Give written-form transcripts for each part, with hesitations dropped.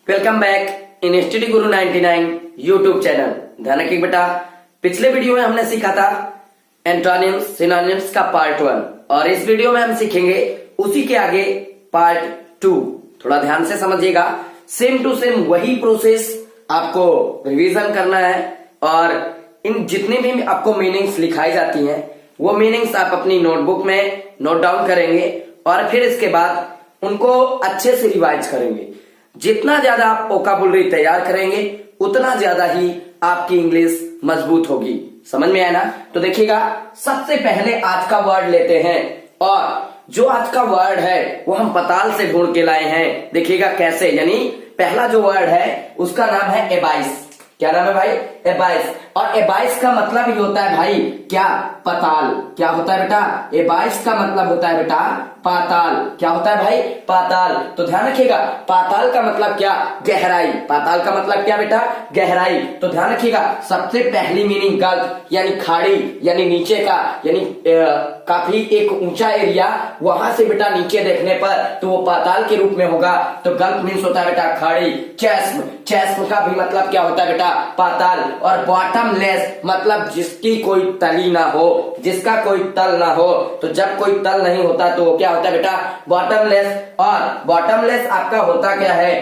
Welcome back in study Guru 99 YouTube channel. ध्यान रखिए बेटा, पिछले वीडियो में हमने सीखा था एंटोनिम्स सिनोनिम्स का पार्ट 1 और इस वीडियो में हम सीखेंगे उसी के आगे पार्ट 2। थोड़ा ध्यान से समझिएगा, सेम टू सेम वही प्रोसेस आपको रिवीजन करना है और इन जितनी भी आपको मीनिंग्स लिखाई जाती हैं वो मीनिंग्स आप अपनी नोटबुक में नोट डाउन करेंगे और फिर इसके बाद उनको अच्छे से रिवाइज करेंगे। जितना ज्यादा आप वोकैबुलरी तैयार करेंगे उतना ज्यादा ही आपकी इंग्लिश मजबूत होगी। समझ में आया ना? तो देखिएगा, सबसे पहले आज का वर्ड लेते हैं और जो आज का वर्ड है वो हम पताल से ढूंढ के लाए हैं। देखिएगा कैसे, यानी पहला जो वर्ड है उसका नाम है एबाइस। क्या नाम है भाई? एबाइस। और एबाइस का मतलब ही होता है भाई क्या? पाताल। क्या होता है बेटा? एबाइस का मतलब होता है बेटा पाताल। क्या होता है भाई? पाताल। तो ध्यान रखिएगा, पाताल का मतलब क्या? गहराई। पाताल का मतलब क्या बेटा? गहराई। तो ध्यान रखिएगा, सबसे पहली मीनिंग गल्फ यानी खाड़ी, यानी नीचे का, यानी काफी एक ऊंचा एरिया, वहां से बेटा नीचे देखने पर तो वो पाताल के रूप में होगा। तो गल्फ मीन्स होता है बेटा खाड़ी। चेस्म, चेस्म का भी मतलब क्या होता है बेटा? पाताल। और बॉटमलेस मतलब जिसकी कोई तली ना हो, जिसका कोई तल ना हो। तो जब कोई तल नहीं होता तो वो क्या होता है बेटा? बॉटमलेस। और बॉटमलेस आपका होता क्या है?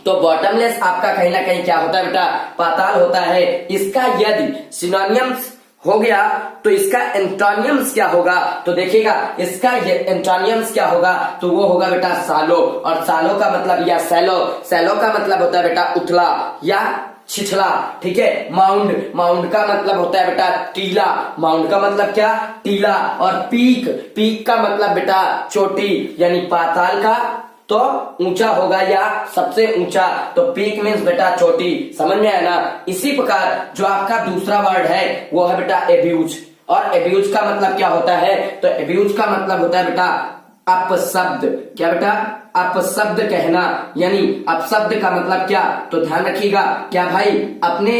तो बॉटमलेस आपका कहीं ना कहीं क्या होता है बेटा? पाताल होता है। इसका यदि सिनोनिम्स हो गया तो इसका एंटोनिम्स क्या होगा? तो देखिएगा, इसका एंटोनिम्स क्या होगा? तो वो होगा बेटा सालो। और सालो का मतलब या सैलो, सैलो का मतलब होता है बेटा उथला या छिछला। ठीक है। माउंड, माउंड का मतलब होता है बेटा टीला। माउंड का मतलब क्या? टीला। और पीक, पीक का मतलब बेटा चोटी, यानी पाताल का तो ऊंचा होगा या सबसे ऊंचा। तो पीक मीन्स बेटा चोटी। समझ में आया ना? इसी प्रकार जो आपका दूसरा वर्ड है वो है बेटा एब्यूज। और एब्यूज का मतलब क्या होता है? तो एब्यूज का मतलब होता है बेटा अपशब्द। क्या बेटा? अपशब्द कहना, यानी अपशब्द का मतलब क्या? तो ध्यान रखिएगा, क्या भाई? अपने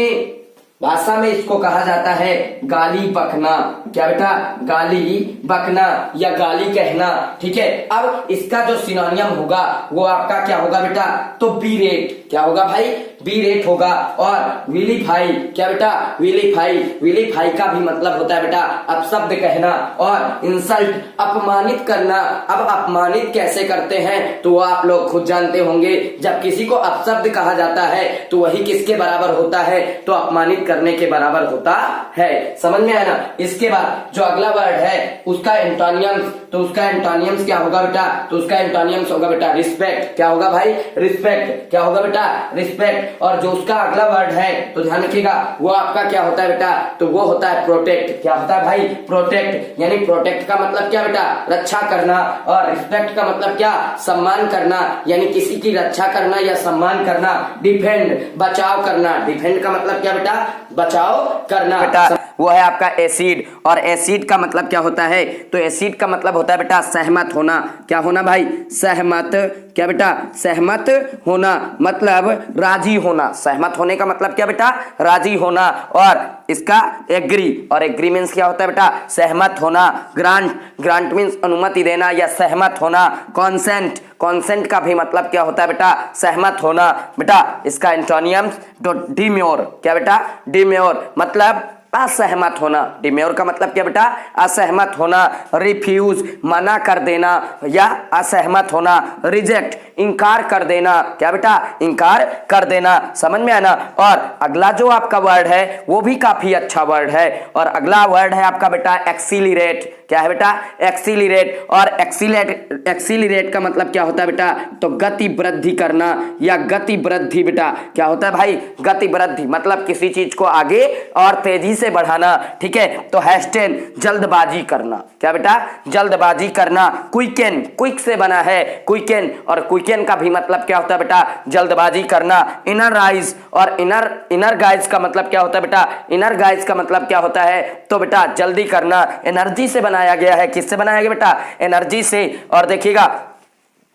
भाषा में इसको कहा जाता है गाली बकना। क्या बेटा? गाली बकना या गाली कहना। ठीक है। अब इसका जो सिनोनियम होगा वो आपका क्या होगा बेटा? तो बीरेट। क्या होगा भाई? बीरेट होगा। और विलीफाई, क्या बेटा? विलीफाई, विलीफाई का भी मतलब होता है बेटा अपशब्द कहना। और इंसल्ट, अपमानित करना। अब अपमानित कैसे करते हैं तो वो आप लोग खुद जानते होंगे। जब किसी को अपशब्द कहा जाता है तो वही किसके बराबर होता है? तो अपमानित करने के बराबर होता है। समझ में आया ना? इसके बाद जो अगला वर्ड है उसका एंटोनियम्स, तो उसका एंटोनियम्स क्या होगा बेटा? तो उसका एंटोनियम्स होगा बेटा रिस्पेक्ट। क्या होगा भाई? रिस्पेक्ट। क्या होगा बेटा? रिस्पेक्ट। और जो उसका अगला वर्ड है तो ध्यान रखिएगा वो आपका क्या होता है बेटा? तो वो होता है प्रोटेक्ट। क्या होता है भाई? प्रोटेक्ट। यानी प्रोटेक्ट का मतलब क्या बेटा? रक्षा करना। और रिस्पेक्ट का मतलब क्या? सम्मान करना, यानी किसी की रक्षा करना या सम्मान करना। डिफेंड, बचाव करना। डिफेंड का मतलब क्या बेटा? बचाव करना बेटा। वो है आपका एसिड। और एसिड का मतलब क्या होता है? तो एसिड का मतलब होता है बेटा सहमत होना। क्या होना भाई? सहमत। क्या बेटा? सहमत होना मतलब राजी होना। सहमत होने का मतलब क्या बेटा? राजी होना। और इसका एग्री, और एग्री मीन्स क्या होता है बेटा? सहमत होना। ग्रांट, ग्रांट मीन्स अनुमति देना या सहमत होना। कॉन्सेंट, कॉन्सेंट का भी मतलब क्या होता है बेटा? सहमत होना बेटा। इसका एंटोनियम्स तो डिम्योर। क्या बेटा? डिम्योर मतलब असहमत होना। डिम्योर का मतलब क्या बेटा? असहमत होना। रिफ्यूज, मना कर देना या असहमत होना। रिजेक्ट, इनकार कर देना। क्या बेटा? इनकार कर देना। समझ में आया ना? और अगला जो आपका वर्ड है वो भी काफी अच्छा वर्ड है और अगला वर्ड है आपका बेटा एक्सीलरेट। क्या है बेटा? एक्सीलरेट। और एक्सीलरेट, एक्सीलरेट का मतलब क्या होता है बेटा? तो गति वृद्धि करना या गति वृद्धि बेटा। क्या होता है भाई? गति वृद्धि मतलब किसी चीज को आगे और तेजी से बढ़ाना। ठीक है। तो हैस्टेन, जल्दबाजी करना। क्या बेटा? जल्दबाजी करना। क्विकन, क्विक से बना है क्विकन, और क्विकन का भी मतलब क्या होता है बेटा? जल्दबाजी करना। इनर राइज, और इनर, इनर गाइज का मतलब क्या होता है बेटा? इनर गाइज का मतलब क्या होता है? तो बेटा जल्दी करना। एनर्जी से बनाया गया है। किससे बनाया गया बेटा? एनर्जी से। और देखिएगा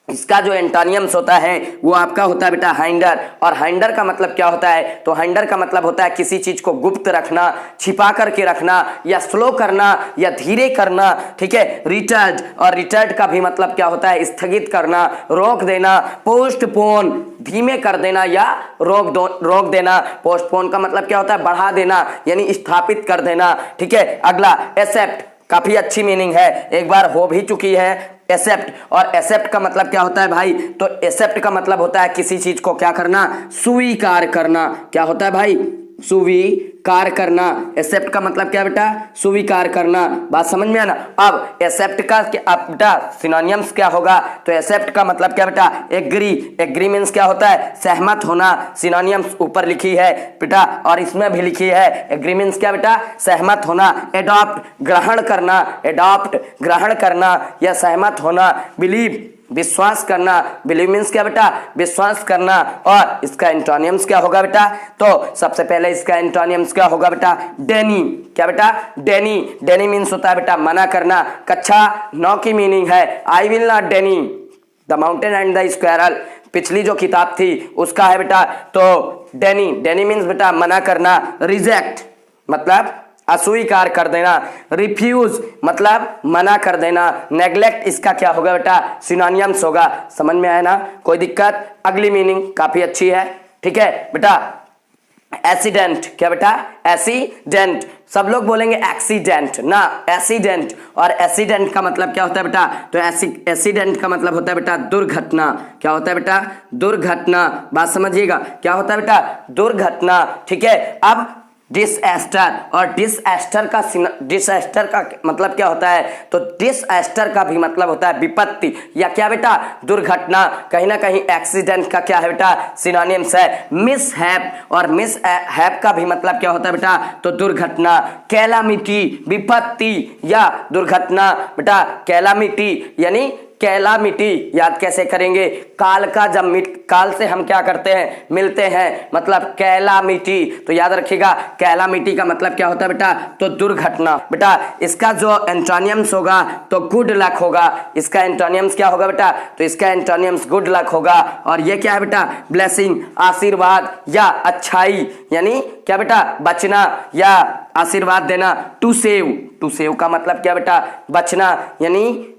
इसका जो एंटोनियम्स होता है वो आपका होता है बेटा हाइंडर। और हाइंडर का मतलब क्या होता है, तो हाइंडर का मतलब होता है किसी चीज को गुप्त रखना, छिपा करके रखना, या स्लो करना, या धीरे करना, ठीक है। रिटर्ड, और रिटर्ड का भी मतलब क्या होता है, स्थगित करना, रोक देना, पोस्टपोन, धीमे कर देना या रोक देना। पोस्टपोन का मतलब क्या होता है, बढ़ा देना यानी स्थापित कर देना, ठीक है। अगला एक्सेप्ट, काफी अच्छी मीनिंग है, एक बार हो भी चुकी है एक्सेप्ट। और एक्सेप्ट का मतलब क्या होता है भाई, तो एक्सेप्ट का मतलब होता है किसी चीज को क्या करना, स्वीकार करना। क्या होता है भाई, स्वीकार करना। एक्सेप्ट का मतलब क्या बेटा, स्वीकार करना। बात समझ में आना। अब एक्सेप्ट का बेटा सिनोनिम्स क्या होगा, तो एक्सेप्ट का मतलब क्या बेटा, एग्री। एग्री मींस क्या होता है, सहमत होना। सिनोनिम्स ऊपर लिखी है बेटा और इसमें भी लिखी है। एग्री मींस क्या बेटा, सहमत होना। एडॉप्ट, ग्रहण करना, एडॉप्ट ग्रहण करना या सहमत होना। बिलीव, विश्वास करना। बिलीव मींस क्या बेटा, विश्वास करना। और इसका एंटोनियम्स क्या होगा बेटा, तो सबसे पहले इसका एंटोनियम्स क्या होगा बेटा, डेनी। क्या बेटा, डेनी। डेनी मींस होता है बेटा मना करना। कक्षा 9 की मीनिंग है I will not deny the mountain and the squirrel. पिछली जो किताब थी उसका है बेटा तो डेनी। डेनी मींस बेटा मना करना। रिजेक्ट मतलब अस्वीकार कर देना। रिफ्यूज मतलब मना कर देना। नेग्लेक्ट इसका क्या होगा बेटा, सिनोनिम्स होगा। समझ में आया ना, कोई दिक्कत। अगली मीनिंग काफी अच्छी है, ठीक है बेटा। एक्सीडेंट, क्या बेटा, एक्सीडेंट। सब लोग बोलेंगे एक्सीडेंट ना, एक्सीडेंट। और एक्सीडेंट का मतलब क्या होता है बेटा, तो एक्सीडेंट का मतलब होता है बेटा दुर्घटना। क्या होता है बेटा, दुर्घटना। बात समझिएगा, क्या होता है बेटा, दुर्घटना, ठीक है। अब डिसएस्टर, और डिसएस्टर का मतलब क्या होता है, तो डिसएस्टर का भी मतलब होता है विपत्ति या क्या बेटा, दुर्घटना। कहीं ना कहीं एक्सीडेंट का क्या है बेटा, सिनोनिम्स है मिसहैप। और मिसहैप का भी मतलब क्या होता है बेटा, तो दुर्घटना। कैलामिटी, विपत्ति या दुर्घटना बेटा। कैलामिटी यानी कैलामिटी याद कैसे करेंगे, काल का जब काल से हम क्या करते हैं, मिलते हैं, मतलब कैलामिटी। तो याद रखिएगा कैलामिटी का मतलब क्या होता है बेटा, तो दुर्घटना। बेटा इसका जो एंटोनियम्स होगा तो गुड लक होगा। इसका एंटोनियम्स क्या होगा बेटा, तो इसका एंटोनियम्स गुड लक होगा। और ये क्या है बेटा, ब्लेसिंग, आशीर्वाद या अच्छाई, यानी क्या बेटा, बचना या आशीर्वाद देना। टू सेव, टू सेव का मतलब क्या बेटा, बचना यानी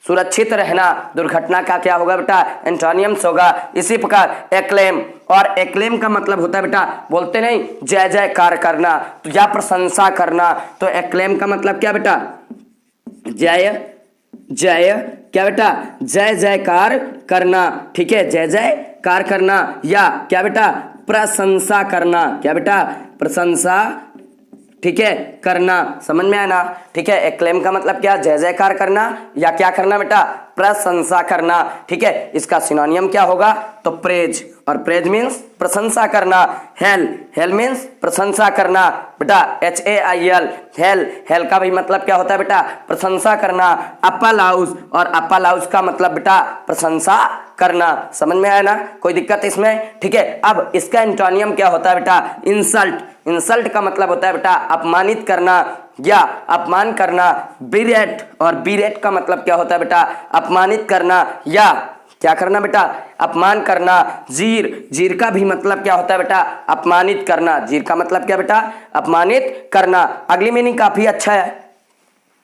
सुरक्षित रहना। दुर्घटना का क्या होगा बेटा, एंटोनियम्स होगा। इसी प्रकार एक्लेम, और एक्लेम का मतलब होता है बेटा, बोलते नहीं जय जयकार करना तो या प्रशंसा करना। तो एक्लेम का मतलब क्या बेटा, जय जय क्या बेटा, जय जयकार करना, ठीक है, जय जयकार करना। या क्या बेटा, प्रशंसा करना। क्या बेटा, प्रशंसा, ठीक है, करना। समझ में आया ना, ठीक है। एक्लेम का मतलब क्या, जय जयकार करना या क्या करना बेटा, प्रशंसा करना, ठीक है। इसका सिनोनियम क्या होगा, तो प्रेज, और प्रेज मीन्स प्रशंसा करना। हेल, हेल मीन्स प्रशंसा करना बेटा, HAIL, हेल। हेल का भी मतलब क्या होता है बेटा, प्रशंसा करना। अप्पलाउज, और अप्पलाउज का मतलब बेटा प्रशंसा करना। समझ में आया ना, कोई दिक्कत इसमें, ठीक है। अब इसका एंटोनियम क्या होता है बेटा, इंसल्ट। इंसल्ट का मतलब होता है बेटा अपमानित करना या अपमान करना। बिरेट, और बिरेट का मतलब क्या होता है बेटा, अपमानित करना या क्या करना बेटा, अपमान करना। जीर, जीर का भी मतलब क्या होता है बेटा, अपमानित करना। जीर का मतलब क्या बेटा, अपमानित करना। अगली मीनिंग काफी अच्छा है,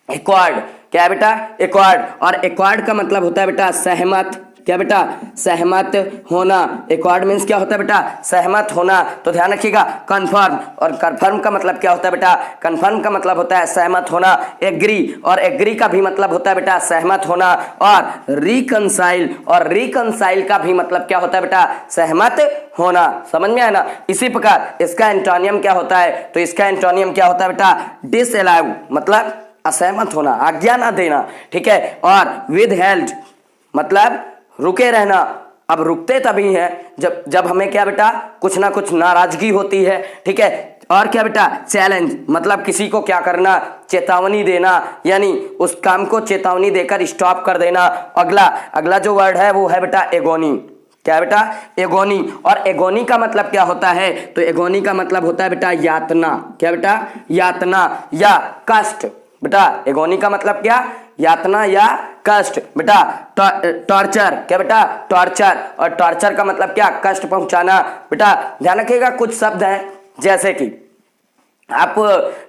एक्वार्ड। क्या है बेटा, एक्वार्ड। और एक्वार्ड का मतलब होता है बेटा सहमत। क्या बेटा, सहमत होना। एक्वार्ड मीन्स क्या होता है बेटा, सहमत होना। तो ध्यान रखिएगा कन्फर्म, और कन्फर्म का मतलब क्या होता है बेटा, कन्फर्म का मतलब होता है सहमत होना। एग्री, और एग्री का भी मतलब होता है बेटा सहमत होना। और रिकंसाइल, और रिकंसाइल का भी मतलब क्या होता है बेटा, सहमत होना। समझ में आया ना। इसी प्रकार इसका एंटोनियम क्या होता है, तो इसका एंटोनियम क्या होता है बेटा, डिसअलाउ मतलब असहमत होना, आज्ञा ना देना, ठीक है। और विदहेल्ड मतलब रुके रहना। अब रुकते तभी हैं जब हमें क्या बेटा, कुछ ना कुछ नाराजगी होती है, ठीक है। और क्या बेटा, चैलेंज मतलब किसी को क्या करना, चेतावनी देना, यानी उस काम को चेतावनी देकर स्टॉप कर देना। अगला जो वर्ड है वो है बेटा एगोनी। क्या है बेटा, एगोनी। और एगोनी का मतलब क्या होता है, तो एगोनी का मतलब होता है बेटा यातना। क्या बेटा, यातना या कष्ट। बेटा एगोनी का मतलब क्या, यातना या कष्ट। बेटा टॉर्चर, क्या बेटा टॉर्चर, और टॉर्चर का मतलब क्या, कष्ट पहुंचाना। बेटा ध्यान रखिएगा कुछ शब्द हैं जैसे कि आप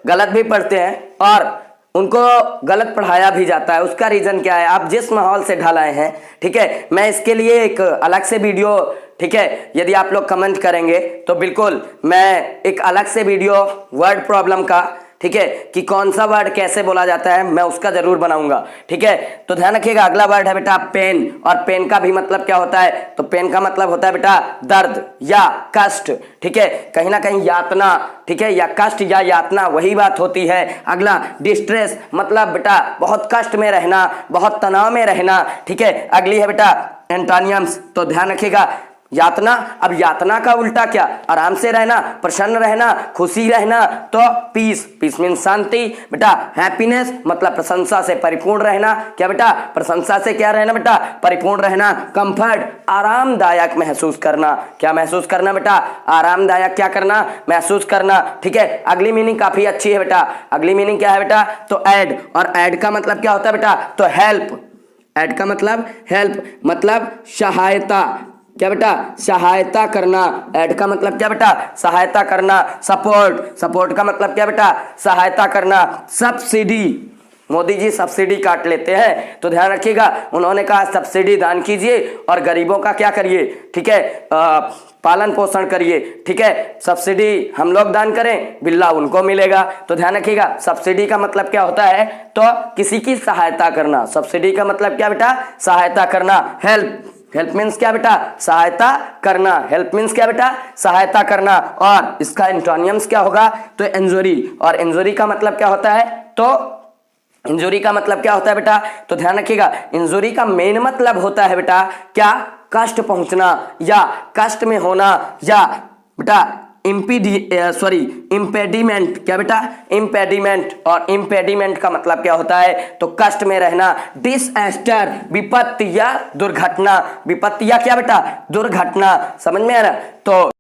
गलत भी पढ़ते हैं और उनको गलत पढ़ाया भी जाता है, उसका रीजन क्या है, आप जिस माहौल से ढल आए हैं, ठीक है। मैं इसके लिए एक अलग से वीडियो, ठीक है, यदि आप लोग कमेंट करेंगे तो बिल्कुल मैं एक अलग से वीडियो वर्ड प्रॉब्लम का, ठीक है, कि कौन सा वर्ड कैसे बोला जाता है, मैं उसका जरूर बनाऊंगा, ठीक है। तो ध्यान रखिएगा अगला वर्ड है बेटा पेन, और पेन का भी मतलब क्या होता है, तो पेन का मतलब होता है बेटा दर्द या कष्ट, ठीक है, कहीं ना कहीं यातना, ठीक है, या कष्ट या यातना वही बात होती है। अगला डिस्ट्रेस, मतलब बेटा बहुत कष्ट में रहना, बहुत तनाव में रहना, ठीक है। अगली है बेटा एंटोनियम्स, तो ध्यान रखिएगा यातना, अब यातना का उल्टा क्या, आराम से रहना, प्रसन्न रहना, खुशी रहना, तो पीस, पीस मीन शांति। बेटा हैप्पीनेस मतलब प्रशंसा से परिपूर्ण रहना, क्या बेटा प्रशंसा से क्या रहना बेटा, परिपूर्ण रहना। कंफर्ट आरामदायक महसूस करना, क्या महसूस करना बेटा, आरामदायक क्या करना, महसूस करना, ठीक है। अगली मीनिंग काफी अच्छी है बेटा, अगली मीनिंग क्या है बेटा, तो ऐड, और ऐड का मतलब क्या होता है बेटा, तो हेल्प, ऐड का मतलब हेल्प मतलब सहायता, क्या बेटा सहायता करना। ऐड का मतलब क्या बेटा, सहायता करना। सपोर्ट, सपोर्ट का मतलब क्या बेटा, सहायता करना। सब्सिडी, मोदी जी सब्सिडी काट लेते हैं, तो ध्यान रखिएगा उन्होंने कहा सब्सिडी दान कीजिए और गरीबों का क्या करिए, ठीक है, पालन पोषण करिए, ठीक है। सब्सिडी हम लोग दान करें, बिल्ला उनको मिलेगा, तो ध्यान रखिएगा सब्सिडी का मतलब क्या होता है, तो किसी की सहायता करना। सब्सिडी का मतलब क्या बेटा, सहायता करना। हेल्प, हेल्प मीन्स क्या बेटा, सहायता करना। हेल्प मीन्स क्या बेटा, सहायता करना। और इसका एंटोनियम्स क्या होगा, तो इंजुरी, और इंजुरी का मतलब क्या होता है, तो इंजुरी का मतलब क्या होता है बेटा, तो ध्यान रखिएगा इंजुरी का मेन मतलब होता है बेटा क्या, कष्ट पहुंचना या कष्ट में होना, या बेटा इम्पेडिमेंट, क्या बेटा इम्पेडिमेंट, और इम्पेडिमेंट का मतलब क्या होता है, तो कष्ट में रहना। डिसएस्टर विपत्ति या दुर्घटना, विपत्ति या क्या बेटा दुर्घटना, समझ में आ रहा, तो